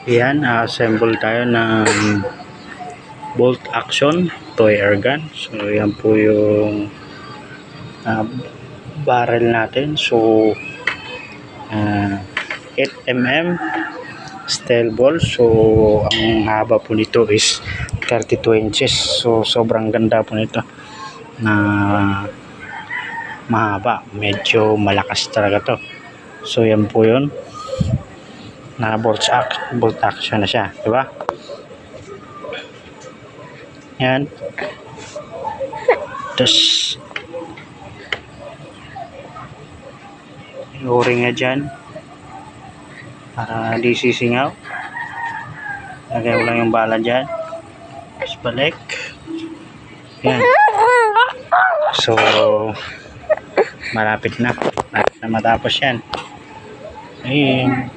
Yan, assemble tayo ng bolt action toy airgun. So yan po yung barrel natin. So 8mm steel ball. So ang haba po nito is 32 inches. So sobrang ganda po nito na mahaba, medyo malakas talaga to. So yan po yun, na bolt action na siya, di ba? Yan. Tapos o-ring nga dyan para di sisingaw. Lagay ko lang yung bala dyan, tapos balik. Yan. So malapit na matapos yan. Ayun.